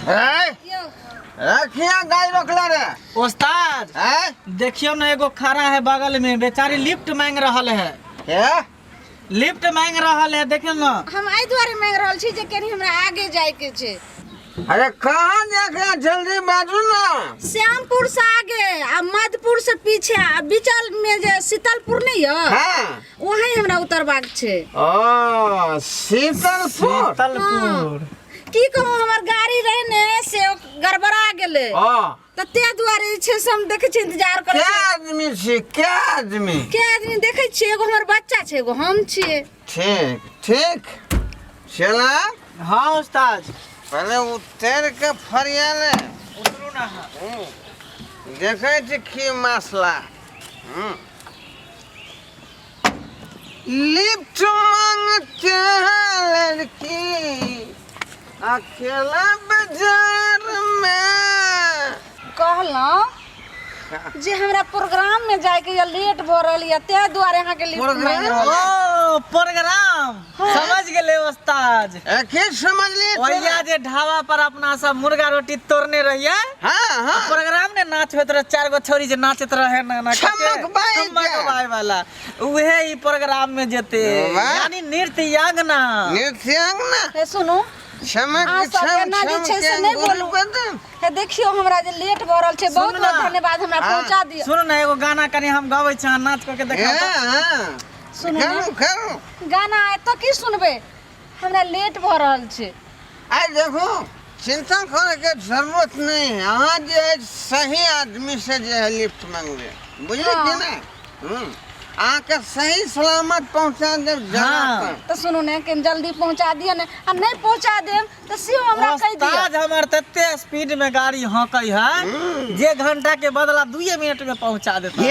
रखिया गाय रोकला रे उस्ताद देखियो ना एगो खड़ा है बगल में बेचारी लिफ्ट मांग रहल है। लिफ्ट मांग रहल है देखियो ना। हम आई द्वारे मांग रहल छी जे कनी हमरा आगे जाए के छै। अरे कहां जाके जल्दी बाजू ना। श्यामपुर से आगे आ मधुपुर से पीछे आ बिचल में जे शीतलपुर नहीं है हां वहीं हमरा उतरबाक छै। ओ शीतलपुर की कहूं हमर गाड़ी रहे ने से गड़बड़ा गेले त ते दुआरे छै से हम देखे छी इंतजार करे छी। क्या आदमी देखे छी एगो हमर बच्चा छै एगो हम छिए। ठीक चला। हां उस्ताद पहले उतर के फरिया ले उतरू ना। देखे छी की मसला। लिफ्ट मांगते हैं लड़की अकेला बाजार में। कहला जे हमरा प्रोग्राम में जाए के लेट भ रहल या ते दुआरे यहां के लिफ्ट मांग रहल। ओ प्रोग्राम समझ गेले उस्ताद। के समझ लिए ओया जे ढाबा पर अपना सब मुर्गा रोटी तोड़ने रहिए। हां प्रोग्राम में नाच होत रहे 4 गो छोरी जे नाचत रहे ना चमक बाई वाला उहे ई प्रोग्राम में जेते यानी नृत्यांगना। ए सुनो चमक देखियो हमरा जे लेट भ रहल छै बहुत बहुत धन्यवाद हमरा पहुंचा दियो। सुन ना एगो गाना कनी हम गाबै छ नाच क के देखाओ। सुनो गाना है तो की सुनबे हमरा लेट भ रहल छै। आई देखो चिंता करे के जरूरत नहीं है। अहाँ जे सही आदमी से जे लिफ्ट मांगबे बुझले कि ना आके सही सलामत पहुंचा दे जगह पर। तो सुनो ने कि जल्दी पहुंचा दियो ने आ नहीं पहुंचा देम तो सियो हमरा कह दियो। उस्ताद हमर तते स्पीड में गाड़ी हकई है जे घंटा के बदला 2 मिनट में पहुंचा देता।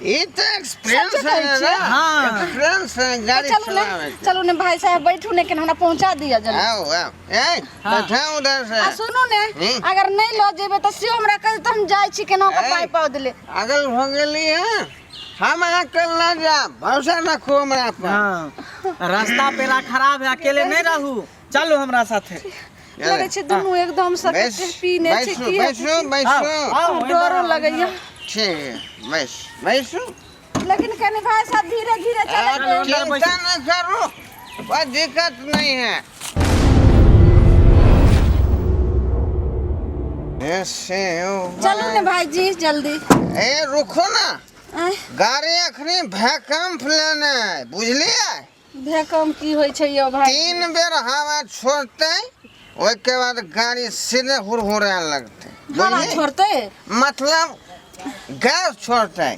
ये तो एक्सपीरियंस है ना। हां एक्सपीरियंस है गाड़ी चलावे। चलो ने भाई साहब बैठू ने कि हमरा पहुंचा दिया जल्दी। आओ ए बैठा उधर से। आ सुनो ने अगर नहीं लो जेबे तो सियो हमरा कह त हम जाय छी केनो के पाई पाव दिले। अगल हो गेली है हम अकेले ना जा भरोसा रखो हमरा पर। हां रास्ता पेरा खराब है अकेले नहीं रहू चलो हमरा साथे। लगे छै दोनों एकदम सब पीने छै की बैठो डर लगैया। ठीक बैठो लेकिन कने भाई साहब धीरे धीरे चलो। चिंता न करो कोई दिक्कत नहीं है। ऐसे चलो ने भाई जी जल्दी। ए रुको ना गाड़ी अखनी भैकम लेने बुझलिए। भैकम की होय छै यो भाई। 3 बेर हवा छोड़ते ओय के बाद गाड़ी सीधे हुरहुरे लगते। हवा छोड़ते मतलब गैस छोड़ते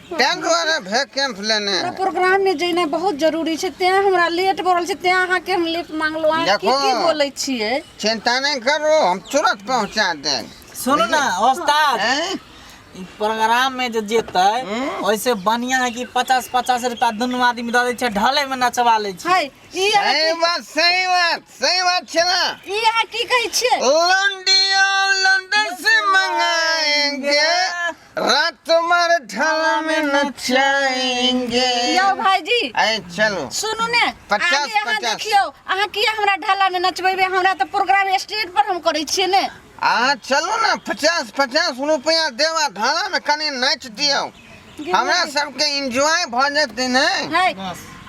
टैंक वाला भैकम लेने प्रोग्राम में जइना बहुत जरूरी छै ते हमरा लेट भरल छै ते अहाँ के हम लिफ्ट मांगलो। अहाँ की बोलै छियै। चिंता नहीं करो हम तुरंत पहुंचा दें। सुनो ना उस्ताद प्रोग्राम में जो जेते वैसे बढ़िया है कि 50-50 रुपया दोनों आदमी दे छै ढले में नचवा ले छै। सही बात छला। ई अहाँ की कहै छियै। लंदन से मंगाएंगे रात तुम्हारे ढाला में नचाएंगे। यो भाई जी आई चलो सुनो ने 50-50 देखियो अहाँ की हमरा ढाला में नचबेबे हमरा तो प्रोग्राम स्टेज पर हम करै छियै ने। चलो ना 50-50 रुपया देवा ढाला में कनी नाच दियो हमरा सबके एंजॉय भ जेते ने।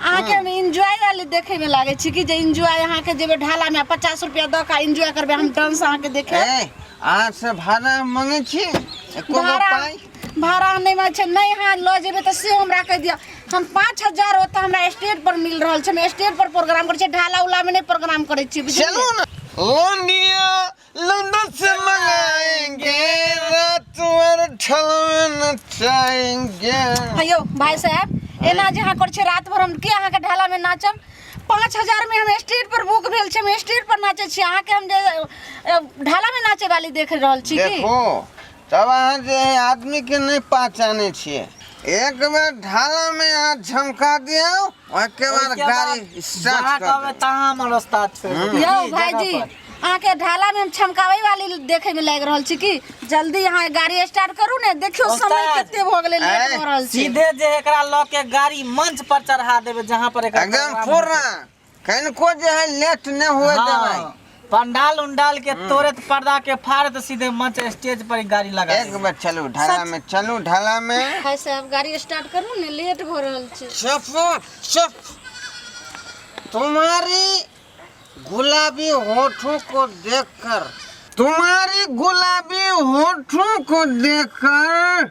अहाँ के एंजॉय वाली देखे में लागे छी कि जे एंजॉय अहाँ के जेबे ढाला में 50 रुपया द का एंजॉय करबे हम डांस अहाँ के देखे। आज से भाड़ा मांगे छी एको पाई भाड़ा नहीं मांगे छै नहीं। हां ल जेबे त से हमरा कह दिया हम 5000 होता हमरा स्टेज पर मिल रहल छै। हम स्टेज पर प्रोग्राम करै छी ढाला उला में नहीं प्रोग्राम करै छी। चलो ना लंदन से मंगाएंगे रात तुम्हारे ढाला में नचाएंगे। हेयो भाई साहब एना जे अहाँ करै छी रात भर हम के अहाँ के ढाला में नाचम। 5000 में हम स्टेज पर बुक भेल छै हम स्टेज पर नाचे छी अहाँ के हम जे ढाला में नाचे वाली देख रहल छी की। देखो तब अहाँ जे आदमी के नहीं पहचाने छिए एक बार ढाला में हाथ झमका दियो ओके बाद गाड़ी स्टार्ट कर तहां हमर उस्ताद फेर। यो भाई जी अहाँ के ढाला में हम छमकावे वाली देखे में लाग रहल छी की जल्दी यहाँ गाड़ी स्टार्ट करू ने। देखियो समय कितने भ गेले लेट भ रहल छी। सीधे जे एकरा ल के गाड़ी मंच पर चढ़ा देबे जहां पर एकदम पूरा कनको जे है लेट न हुए देबै पंडाल उंडाल के तोड़े पर्दा के फाड़ तो सीधे मंच स्टेज पर ही गाड़ी लगा एक बार चलू ढाला में भाई साहब गाड़ी स्टार्ट करू ने, लेट हो रहल छै। चुप। तुम्हारी गुलाबी होठों को देखकर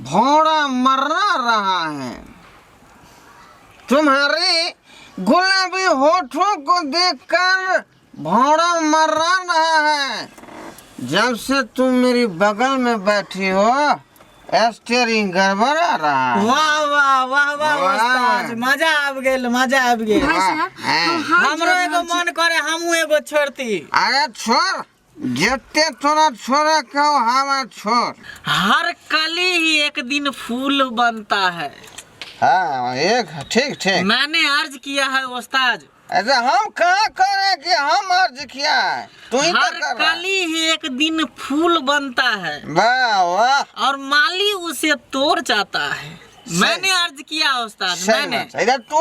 भौरा मर्रा रहा है। तुम्हारी गुलाबी होठों को देखकर भौरा मर्रा रहा है। जब से तुम मेरी बगल में बैठी हो स्टीयरिंग गड़बड़ा रहा है। वाह उस्ताद, मजा आब गेल। भाई साहब हमरो एगो मन करे हमहू एगो छोड़ती। अरे छोड़, जते तोरा छोड़ा कहो हवा छोड़। हर कली ही एक दिन फूल बनता है। हाँ एक ठीक। मैंने अर्ज किया है उस्ताद। ऐसे हम कहाँ करे कि हम अर्ज किया है, तू ही हर तो कर रहा है। कली ही एक दिन फूल बनता है वाह और माली उसे तोड़ जाता है। मैंने अर्ज किया उस्ताद, मैंने। इधर तू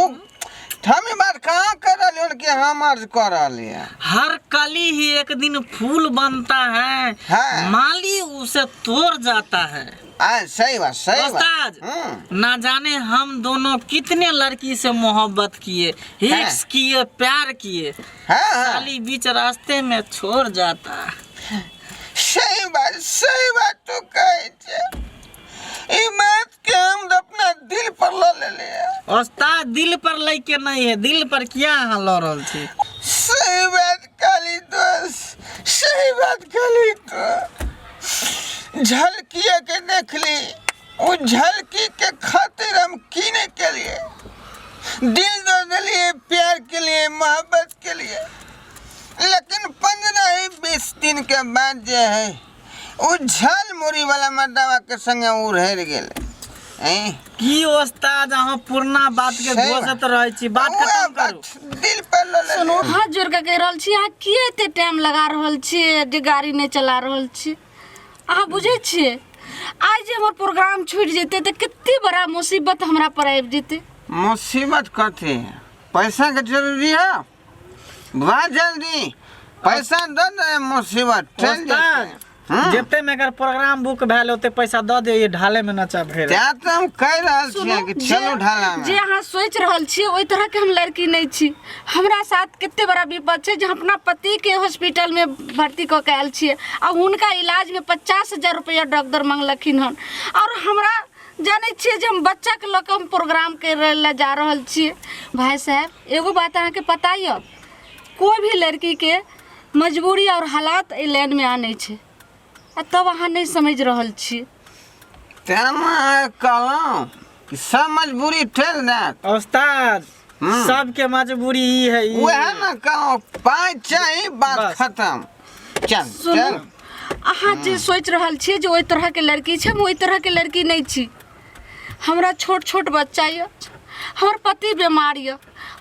हम बात कहाँ कर रही कि हम अर्ज कर रही है। हर कली ही एक दिन फूल बनता है, हाँ। माली उसे तोड़ जाता है। सही बात उस्ताद, ना जाने हम दोनों कितने लड़की से मोहब्बत किए, हिक्स किए, प्यार किए, साली बीच रास्ते में छोड़ जाता है। सही बात तू कहे छे। ई बात के हम अपना दिल पर ले लिया। उस्ताद दिल पर लेके नहीं है, दिल पर क्या यहाँ लो रहल छी। सही बात काली दोस्त, सही बात काली तो झलकिया के देख ली। वो झलकी के खातिर हम कीने के लिए दिल दे दिलिए, प्यार के लिए, मोहब्बत के लिए। लेकिन 15-20 दिन के बाद जो है वो झल मुरी वाला मर्दावा के संगे उड़ेर गेले। की उस्ताद अहाँ पुरना बात के घोषित रहे छी, बात खत्म करू। दिल पर ले सुनो, हाथ जोड़ के कह रहल छी, अहाँ किए एते टाइम लगा रहल छी जे गाड़ी नहीं चला रहल छी? अहाँ बुझे छिए आज जे हमर प्रोग्राम छूट जेते तो कितनी बड़ा मुसीबत हमरा पर आबि जेते। मुसीबत कथी है? पैसा के जरूरी है, बहुत जल्दी पैसा दे दे, मुसीबत टल जाते। जते में अगर प्रोग्राम बुक भेल ओते पैसा द दे, ये ढाले में नचा भेल। त्या तो हम कह रहल छियै कि चलो ढाला में। जे अहाँ सोच रहल छी ओई तरह के हम लड़की नहीं छी। हमरा साथ कितने बड़ा विपद छै जे अपना पति के हॉस्पिटल में भर्ती क के आयल छियै आ उनका इलाज में 50,000 रुपया डॉक्टर मांगलखिन हन। और हमरा जाने छियै जे हम बच्चा के लोग हम प्रोग्राम कर ला जा रहल छियै। भाई साहब एगो बात अहाँ के पता य, कोई भी लड़की के मजबूरी और हालात ए लाइन में आने छै, तब अहाँ नहीं समझ रहल छी। कहलौं कि सब मजबूरी ठेल देत। उस्ताद सबके मजबूरी ही है, वह ना कहलौं पाई चाहिए, बात खत्म। चल अहाँ जे सोच रहल छी जे ओई तरह के लड़की छै, हम ओई तरह के लड़की नहीं छी। हमरा छोट बच्चा य, हमर पति बीमार य,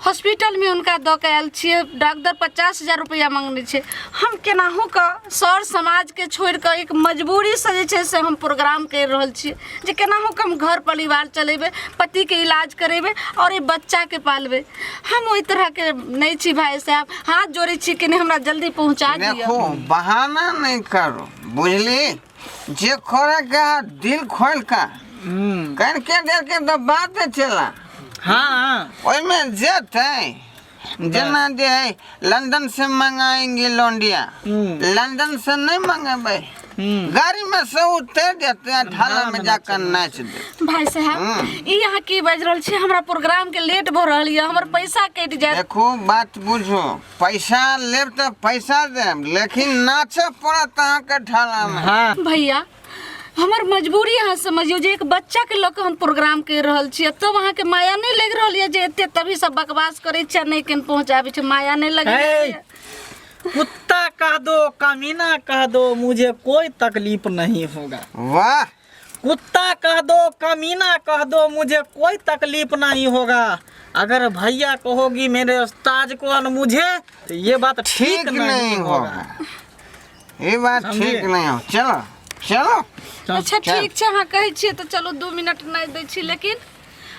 हॉस्पिटल में उनका दऽ के आयल छियै, डॉक्टर 50,000 रुपया मांगने छै। हम केनाहू का सर समाज के छोड़ के एक मजबूरी से जे छै से हम प्रोग्राम कर रहल छियै जे केनाहू का हम घर परिवार चलेबे, पति के इलाज करेबे और ये बच्चा के पालबे। हम ओई तरह के नहीं छी। भाई साहब हाथ जोड़े छी कि हमरा जल्दी पहुंचा दिया। देखो बहाना नहीं करो, बुझली? जे खोरे का दिल खोल का कन के देर के तो बात चला। हाँ में जेत है जना जे है लंदन से मंगाएंगे लौंडिया, लंदन से नहीं मंगेबे, गाड़ी में से उतर जाते हैं, ढाला में जाकर नाच दे। भाई साहब ई यहाँ की बज रहल छी, हमरा प्रोग्राम के लेट भ रहल है, हमर पैसा कट जाए। देखो बात बुझो, पैसा लेब तो पैसा देब, लेकिन नाचे पड़त अहाँ के ढाला में। हाँ भैया हमर मजबूरी अहाँ समझियो जे एक बच्चा के लोग हम प्रोग्राम कर रहल छियै, तब अहाँ के माया नहीं लग रहल है जे एते तभी सब बकवास करे छै, नहीं केन पहुंचाबे छै, माया नहीं लगे। कुत्ता कह दो, कमीना कह दो, मुझे कोई तकलीफ नहीं होगा। वाह, कुत्ता कह दो, कमीना कह दो, मुझे कोई तकलीफ नहीं होगा। अगर भैया कहोगी मेरे उस्ताद को और मुझे, तो ये बात ठीक नहीं होगा। ये बात ठीक नहीं हो। चलो चलो अच्छा ठीक छै, अहाँ कहै छियै तो चलो 2 मिनट नहीं दै छी, लेकिन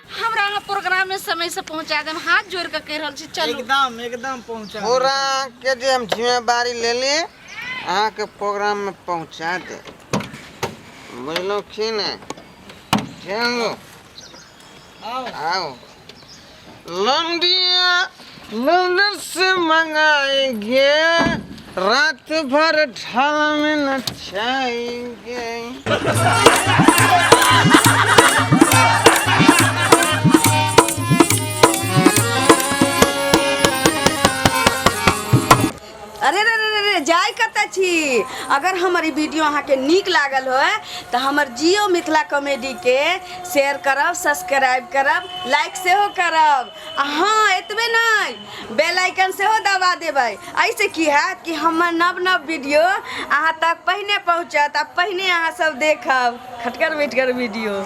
हमरा अहाँ प्रोग्राम में समय से पहुंचा देम, हाथ जोड़ के कह रहल छी चलू। एकदम एकदम पहुंचा पूरा के जे हम जिम्मेदारी ले ली अहाँ के प्रोग्राम में पहुंचा दे, बुझलो कि नहीं? चलो आओ लौंडिया लंदन से मंगाएंगे, रात भर ढाला में नचाएंगे। अरे रे रे रे जाय कतऽ छी? अगर हमारी वीडियो अहाँ के नीक लागल हो तो हमर जियो मिथिला कॉमेडी के शेयर करब, सब्सक्राइब करब, लाइक सेहो करब। हाँ एतबे नहीं, बेल आइकन सेहो दबा देबै। ऐसे की हैत कि हमर नव नव वीडियो अहाँ तक पहिने पहुँचत आ पहिने अहाँ सब देखब खटकर बैठकर वीडियो।